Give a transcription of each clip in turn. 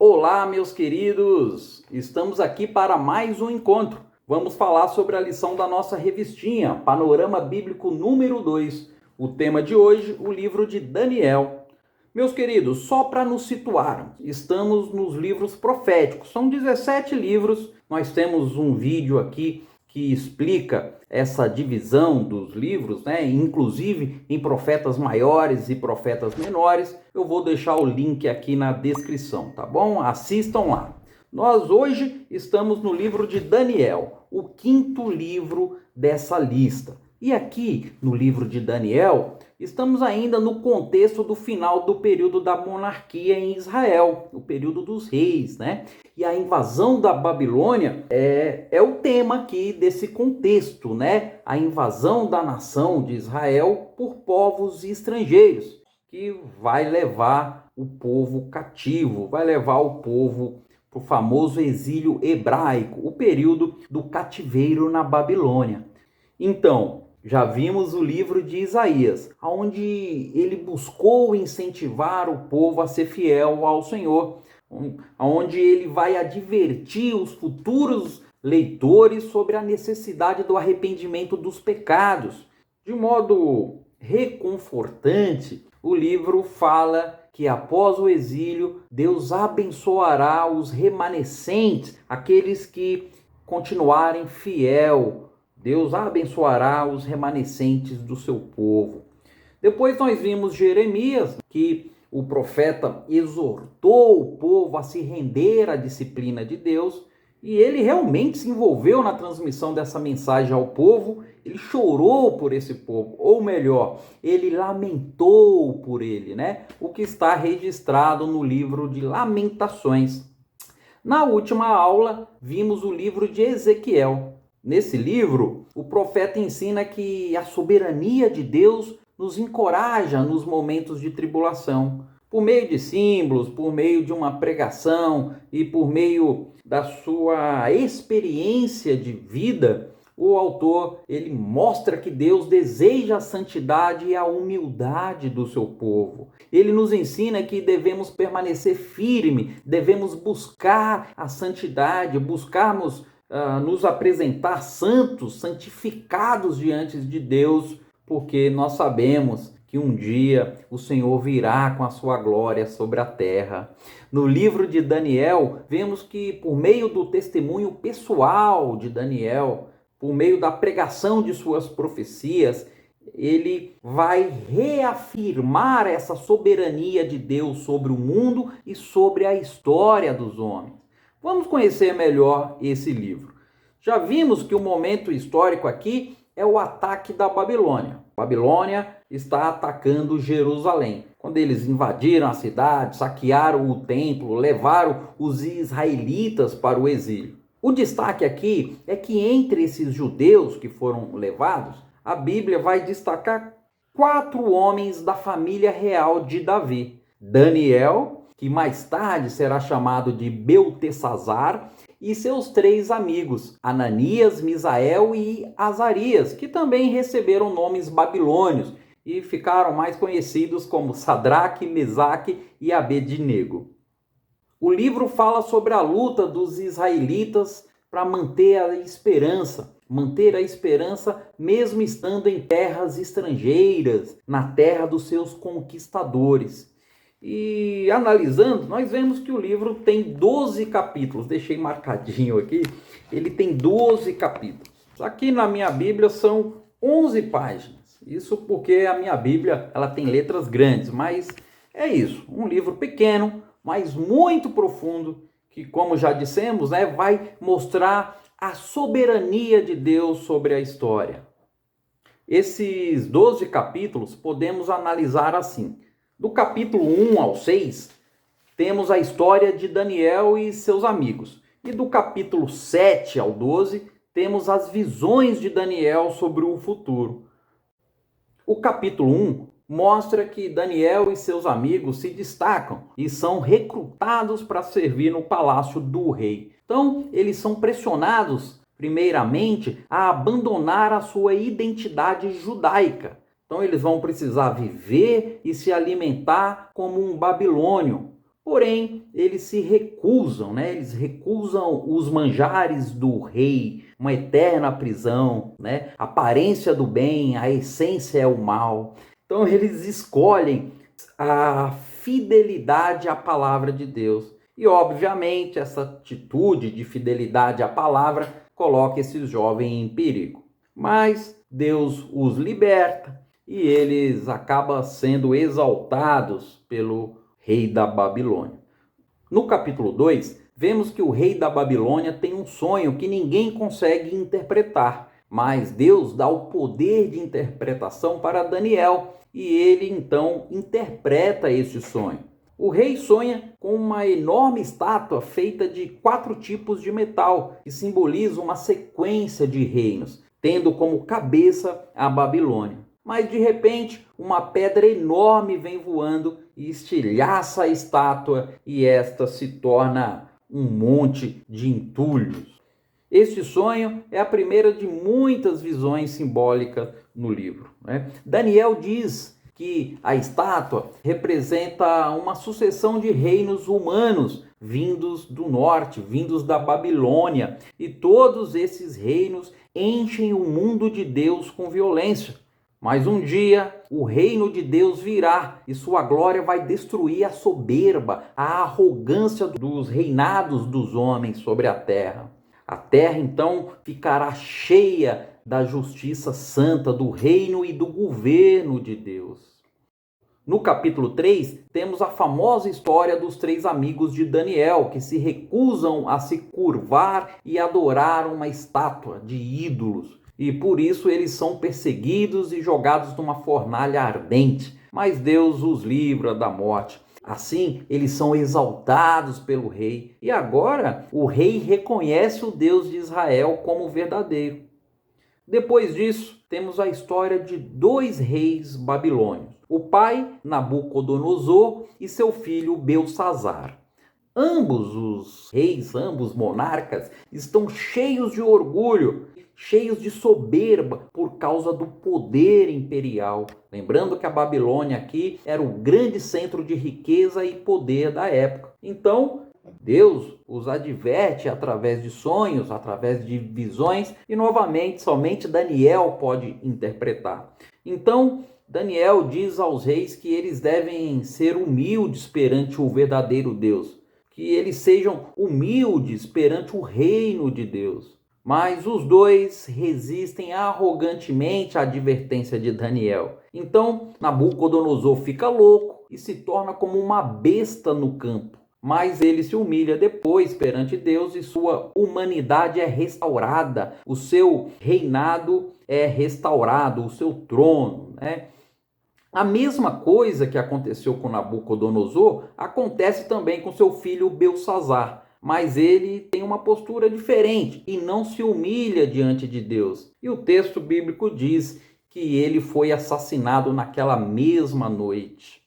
Olá, meus queridos! Estamos aqui para mais um encontro. Vamos falar sobre a lição da nossa revistinha, Panorama Bíblico número 2. O tema de hoje, o livro de Daniel. Meus queridos, só para nos situar, estamos nos livros proféticos. São 17 livros. Nós temos um vídeo aqui que explica essa divisão dos livros, inclusive em profetas maiores e profetas menores. Eu vou deixar o link aqui na descrição, tá bom? Assistam lá. Nós hoje estamos no livro de Daniel, o quinto livro dessa lista. E aqui no livro de Daniel, estamos ainda no contexto do final do período da monarquia em Israel, o período dos reis, E a invasão da Babilônia é o tema aqui desse contexto, A invasão da nação de Israel por povos estrangeiros, que vai levar o povo cativo, vai levar o povo para o famoso exílio hebraico, o período do cativeiro na Babilônia. Então, já vimos o livro de Isaías, onde ele buscou incentivar o povo a ser fiel ao Senhor, onde ele vai advertir os futuros leitores sobre a necessidade do arrependimento dos pecados. De modo reconfortante, o livro fala que após o exílio, Deus abençoará os remanescentes, aqueles que continuarem fiel. Deus abençoará os remanescentes do seu povo. Depois nós vimos Jeremias, que o profeta exortou o povo a se render à disciplina de Deus, e ele realmente se envolveu na transmissão dessa mensagem ao povo. Ele chorou por esse povo, ou melhor, ele lamentou por ele, O que está registrado no livro de Lamentações. Na última aula, vimos o livro de Ezequiel. Nesse livro, o profeta ensina que a soberania de Deus nos encoraja nos momentos de tribulação. Por meio de símbolos, por meio de uma pregação e por meio da sua experiência de vida, o autor ele mostra que Deus deseja a santidade e a humildade do seu povo. Ele nos ensina que devemos permanecer firme, devemos buscar a santidade, buscarmos nos apresentar santos, santificados diante de Deus, porque nós sabemos que um dia o Senhor virá com a sua glória sobre a terra. No livro de Daniel, vemos que por meio do testemunho pessoal de Daniel, por meio da pregação de suas profecias, ele vai reafirmar essa soberania de Deus sobre o mundo e sobre a história dos homens. Vamos conhecer melhor esse livro. Já vimos que o momento histórico aqui é o ataque da Babilônia. A Babilônia está atacando Jerusalém. Quando eles invadiram a cidade, saquearam o templo, levaram os israelitas para o exílio. O destaque aqui é que entre esses judeus que foram levados, a Bíblia vai destacar 4 homens da família real de Davi. Daniel, que mais tarde será chamado de Beltesazar, e seus 3 amigos, Ananias, Misael e Azarias, que também receberam nomes babilônios e ficaram mais conhecidos como Sadraque, Mesaque e Abednego. O livro fala sobre a luta dos israelitas para manter a esperança mesmo estando em terras estrangeiras, na terra dos seus conquistadores. E analisando, nós vemos que o livro tem 12 capítulos. Deixei marcadinho aqui. Ele tem 12 capítulos. Aqui na minha Bíblia são 11 páginas. Isso porque a minha Bíblia ela tem letras grandes, mas é isso. Um livro pequeno, mas muito profundo, que, como já dissemos, vai mostrar a soberania de Deus sobre a história. Esses 12 capítulos podemos analisar assim. Do capítulo 1 ao 6, temos a história de Daniel e seus amigos. E do capítulo 7 ao 12, temos as visões de Daniel sobre o futuro. O capítulo 1 mostra que Daniel e seus amigos se destacam e são recrutados para servir no palácio do rei. Então, eles são pressionados, primeiramente, a abandonar a sua identidade judaica. Então eles vão precisar viver e se alimentar como um babilônio, Porém, eles se recusam, né? Eles recusam os manjares do rei, uma eterna prisão, né? A aparência do bem, a essência é o mal. Então eles escolhem a fidelidade à palavra de Deus. E obviamente essa atitude de fidelidade à palavra coloca esses jovens em perigo. Mas Deus os liberta e eles acabam sendo exaltados pelo rei da Babilônia. No capítulo 2, vemos que o rei da Babilônia tem um sonho que ninguém consegue interpretar, mas Deus dá o poder de interpretação para Daniel e ele então interpreta esse sonho. O rei sonha com uma enorme estátua feita de 4 tipos de metal, que simboliza uma sequência de reinos, tendo como cabeça a Babilônia. Mas de repente, uma pedra enorme vem voando e estilhaça a estátua e esta se torna um monte de entulhos. Este sonho é a primeira de muitas visões simbólicas no livro, né? Daniel diz que a estátua representa uma sucessão de reinos humanos vindos do norte, vindos da Babilônia, e todos esses reinos enchem o mundo de Deus com violência. Mas um dia o reino de Deus virá e sua glória vai destruir a soberba, a arrogância dos reinados dos homens sobre a terra. A terra então ficará cheia da justiça santa, do reino e do governo de Deus. No capítulo 3, temos a famosa história dos 3 amigos de Daniel, que se recusam a se curvar e adorar uma estátua de ídolos. E por isso eles são perseguidos e jogados numa fornalha ardente. Mas Deus os livra da morte. Assim, eles são exaltados pelo rei. E agora, o rei reconhece o Deus de Israel como verdadeiro. Depois disso, temos a história de 2 reis babilônios. O pai, Nabucodonosor, e seu filho, Belsazar. Ambos os reis, ambos monarcas, estão cheios de orgulho, cheios de soberba por causa do poder imperial. Lembrando que a Babilônia aqui era o grande centro de riqueza e poder da época. Então, Deus os adverte através de sonhos, através de visões, e novamente somente Daniel pode interpretar. Então, Daniel diz aos reis que eles devem ser humildes perante o verdadeiro Deus, que eles sejam humildes perante o reino de Deus. Mas os 2 resistem arrogantemente à advertência de Daniel. Então, Nabucodonosor fica louco e se torna como uma besta no campo. Mas ele se humilha depois perante Deus e sua humanidade é restaurada. O seu reinado é restaurado, o seu trono, né? A mesma coisa que aconteceu com Nabucodonosor acontece também com seu filho Belsazar. Mas ele tem uma postura diferente e não se humilha diante de Deus. E o texto bíblico diz que ele foi assassinado naquela mesma noite.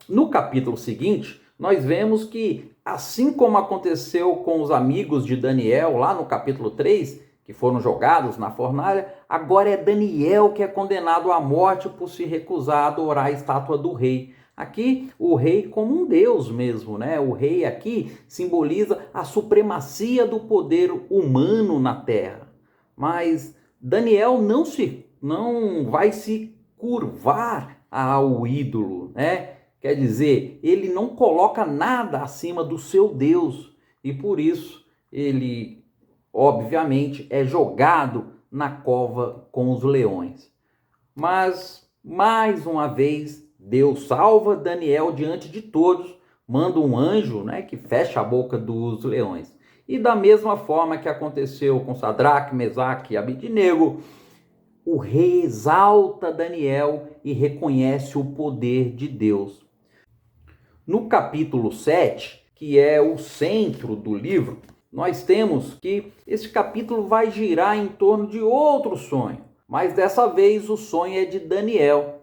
No capítulo seguinte, nós vemos que, assim como aconteceu com os amigos de Daniel, lá no capítulo 3, que foram jogados na fornalha, agora é Daniel que é condenado à morte por se recusar a adorar a estátua do rei. Aqui, o rei como um deus mesmo, né? O rei aqui simboliza a supremacia do poder humano na terra. Mas Daniel não vai se curvar ao ídolo, né? Quer dizer, ele não coloca nada acima do seu Deus. E por isso, ele, obviamente, é jogado na cova com os leões. Mas, mais uma vez, Deus salva Daniel diante de todos, manda um anjo, né, que fecha a boca dos leões. E da mesma forma que aconteceu com Sadraque, Mesaque e Abednego, o rei exalta Daniel e reconhece o poder de Deus. No capítulo 7, que é o centro do livro, nós temos que esse capítulo vai girar em torno de outro sonho. Mas dessa vez o sonho é de Daniel.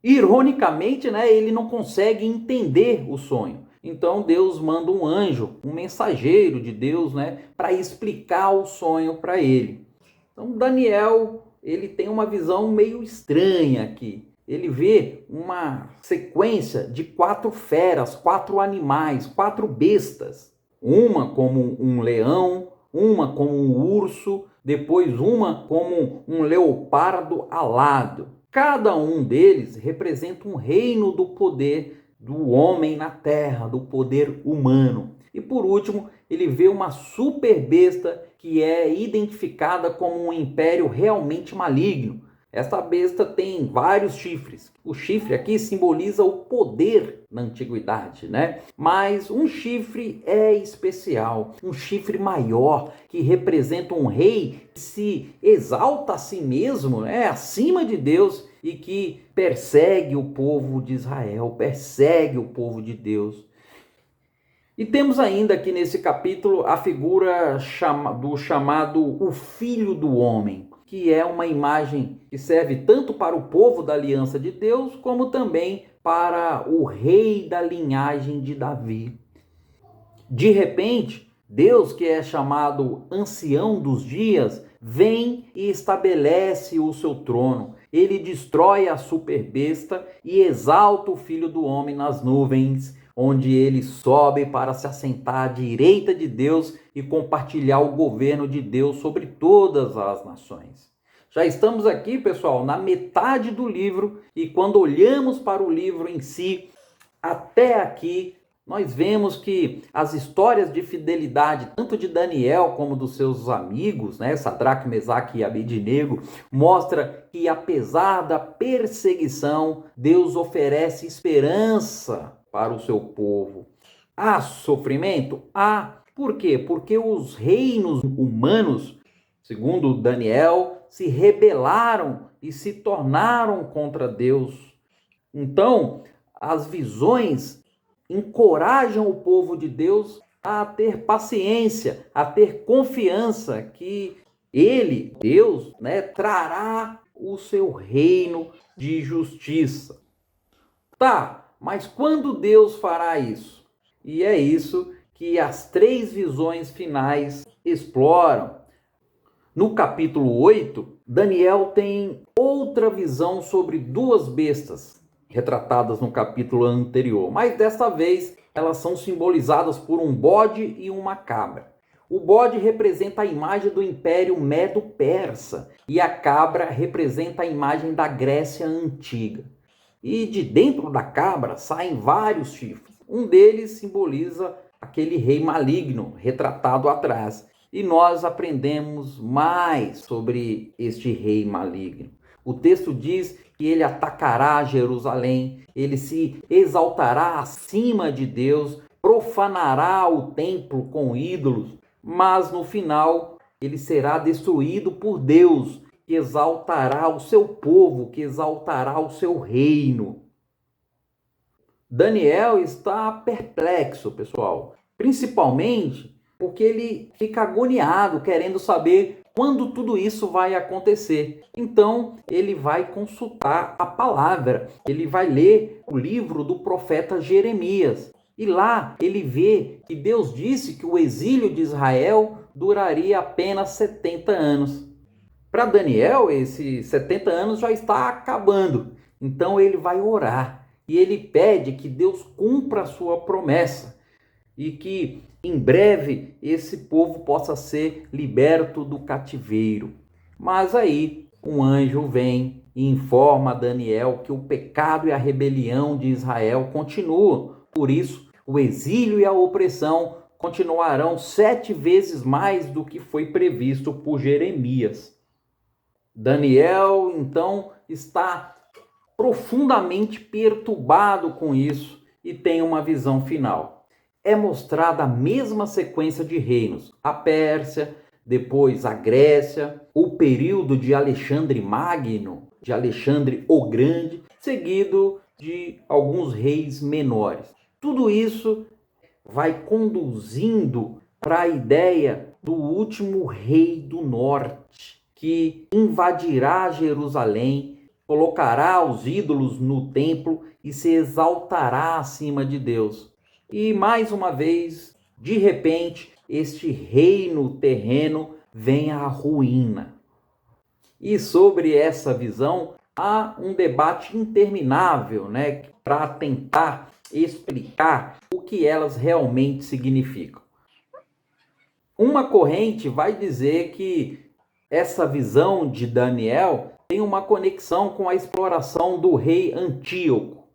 Ironicamente, né, ele não consegue entender o sonho. Então Deus manda um anjo, um mensageiro de Deus, né, para explicar o sonho para ele. Então Daniel, ele tem uma visão meio estranha aqui. ele vê uma sequência de 4 feras, 4 animais, 4 bestas. Uma como um leão, uma como um urso, depois uma como um leopardo alado. Cada um deles representa um reino do poder do homem na terra, do poder humano. E por último, ele vê uma super besta que é identificada como um império realmente maligno. Esta besta tem vários chifres. O chifre aqui simboliza o poder na antiguidade, né? Mas um chifre é especial, um chifre maior, que representa um rei que se exalta a si mesmo, né? Acima de Deus, e que persegue o povo de Israel, persegue o povo de Deus. E temos ainda aqui nesse capítulo a figura do chamado o Filho do Homem, que é uma imagem que serve tanto para o povo da aliança de Deus, como também para o rei da linhagem de Davi. De repente, Deus, que é chamado Ancião dos Dias, vem e estabelece o seu trono. Ele destrói a superbesta e exalta o Filho do Homem nas nuvens, onde ele sobe para se assentar à direita de Deus e compartilhar o governo de Deus sobre todas as nações. Já estamos aqui, pessoal, na metade do livro, e quando olhamos para o livro em si, até aqui, nós vemos que as histórias de fidelidade, tanto de Daniel como dos seus amigos, né, Sadraque, Mesaque e Abednego, mostra que apesar da perseguição, Deus oferece esperança para o seu povo. Há sofrimento? Há. Por quê? Porque os reinos humanos, segundo Daniel, se rebelaram e se tornaram contra Deus. Então, as visões encorajam o povo de Deus a ter paciência, a ter confiança que ele, Deus, né, trará o seu reino de justiça. Tá, mas quando Deus fará isso? E é isso que as 3 visões finais exploram. No capítulo 8, Daniel tem outra visão sobre 2 bestas, retratadas no capítulo anterior, mas desta vez elas são simbolizadas por um bode e uma cabra. O bode representa a imagem do Império Medo-Persa e a cabra representa a imagem da Grécia Antiga. E de dentro da cabra saem vários chifres. Um deles simboliza aquele rei maligno retratado atrás. E nós aprendemos mais sobre este rei maligno. O texto diz que ele atacará Jerusalém, ele se exaltará acima de Deus, profanará o templo com ídolos, mas no final ele será destruído por Deus, que exaltará o seu povo, que exaltará o seu reino. Daniel está perplexo, pessoal, principalmente porque ele fica agoniado, querendo saber quando tudo isso vai acontecer. Então, ele vai consultar a palavra, ele vai ler o livro do profeta Jeremias. E lá ele vê que Deus disse que o exílio de Israel duraria apenas 70 anos. Para Daniel, esses 70 anos já está acabando. Então ele vai orar e ele pede que Deus cumpra a sua promessa e que em breve esse povo possa ser liberto do cativeiro. Mas aí um anjo vem e informa a Daniel que o pecado e a rebelião de Israel continuam. Por isso, o exílio e a opressão continuarão 7 vezes mais do que foi previsto por Jeremias. Daniel, então, está profundamente perturbado com isso e tem uma visão final. É mostrada a mesma sequência de reinos, a Pérsia, depois a Grécia, o período de Alexandre Magno, de Alexandre o Grande, seguido de alguns reis menores. Tudo isso vai conduzindo para a ideia do último rei do norte, que invadirá Jerusalém, colocará os ídolos no templo e se exaltará acima de Deus. E mais uma vez, de repente, este reino terreno vem à ruína. E sobre essa visão, há um debate interminável, né, para tentar explicar o que elas realmente significam. Uma corrente vai dizer que essa visão de Daniel tem uma conexão com a exploração do rei Antíoco.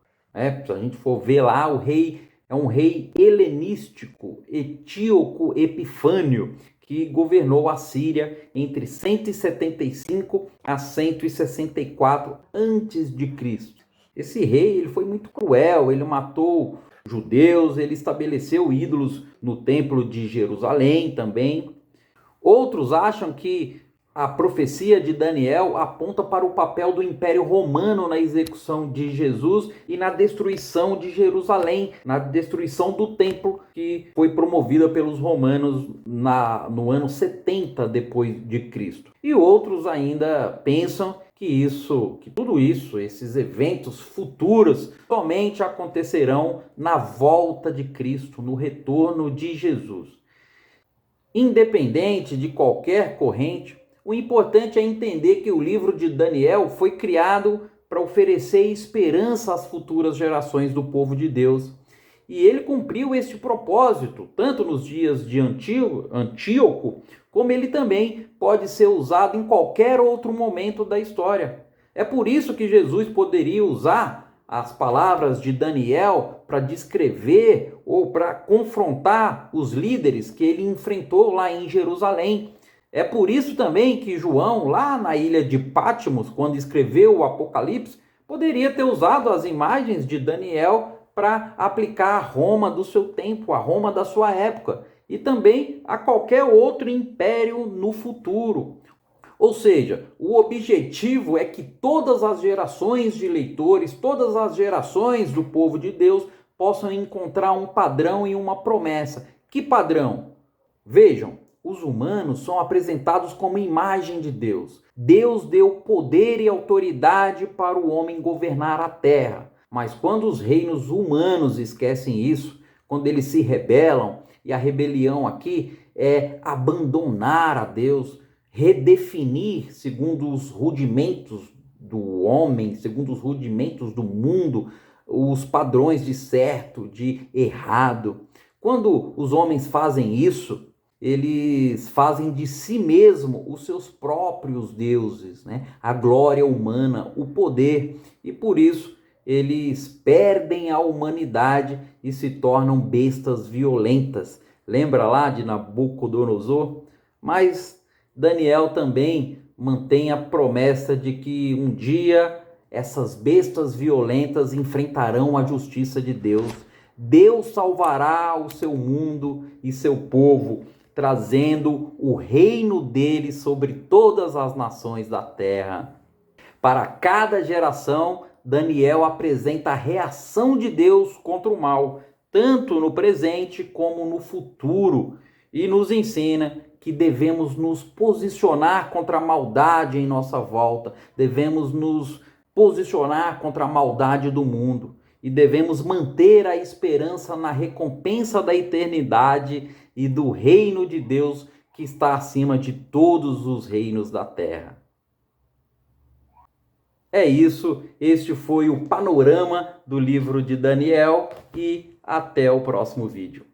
Se a gente for ver lá, o rei é um rei helenístico, Etíoco Epifânio, que governou a Síria entre 175 a 164 a.C. Esse rei ele foi muito cruel, ele matou judeus, ele estabeleceu ídolos no templo de Jerusalém também. Outros acham que a profecia de Daniel aponta para o papel do Império Romano na execução de Jesus e na destruição de Jerusalém, na destruição do templo que foi promovida pelos romanos no ano 70 depois de Cristo. E outros ainda pensam que tudo isso, esses eventos futuros, somente acontecerão na volta de Cristo, no retorno de Jesus. Independente de qualquer corrente, o importante é entender que o livro de Daniel foi criado para oferecer esperança às futuras gerações do povo de Deus. E ele cumpriu este propósito, tanto nos dias de Antíoco, como ele também pode ser usado em qualquer outro momento da história. É por isso que Jesus poderia usar as palavras de Daniel para descrever ou para confrontar os líderes que ele enfrentou lá em Jerusalém. É por isso também que João, lá na ilha de Patmos, quando escreveu o Apocalipse, poderia ter usado as imagens de Daniel para aplicar a Roma do seu tempo, a Roma da sua época, e também a qualquer outro império no futuro. Ou seja, o objetivo é que todas as gerações de leitores, todas as gerações do povo de Deus possam encontrar um padrão e uma promessa. Que padrão? Vejam, os humanos são apresentados como imagem de Deus. Deus deu poder e autoridade para o homem governar a terra. Mas quando os reinos humanos esquecem isso, quando eles se rebelam, e a rebelião aqui é abandonar a Deus, redefinir segundo os rudimentos do homem, segundo os rudimentos do mundo, os padrões de certo, de errado. Quando os homens fazem isso, eles fazem de si mesmo os seus próprios deuses, né? A glória humana, o poder, e por isso eles perdem a humanidade e se tornam bestas violentas. Lembra lá de Nabucodonosor? Mas Daniel também mantém a promessa de que um dia essas bestas violentas enfrentarão a justiça de Deus. Deus salvará o seu mundo e seu povo, trazendo o reino dele sobre todas as nações da terra. Para cada geração, Daniel apresenta a reação de Deus contra o mal, tanto no presente como no futuro, e nos ensina que devemos nos posicionar contra a maldade em nossa volta, devemos nos posicionar contra a maldade do mundo e devemos manter a esperança na recompensa da eternidade e do reino de Deus que está acima de todos os reinos da terra. É isso, este foi o panorama do livro de Daniel e até o próximo vídeo.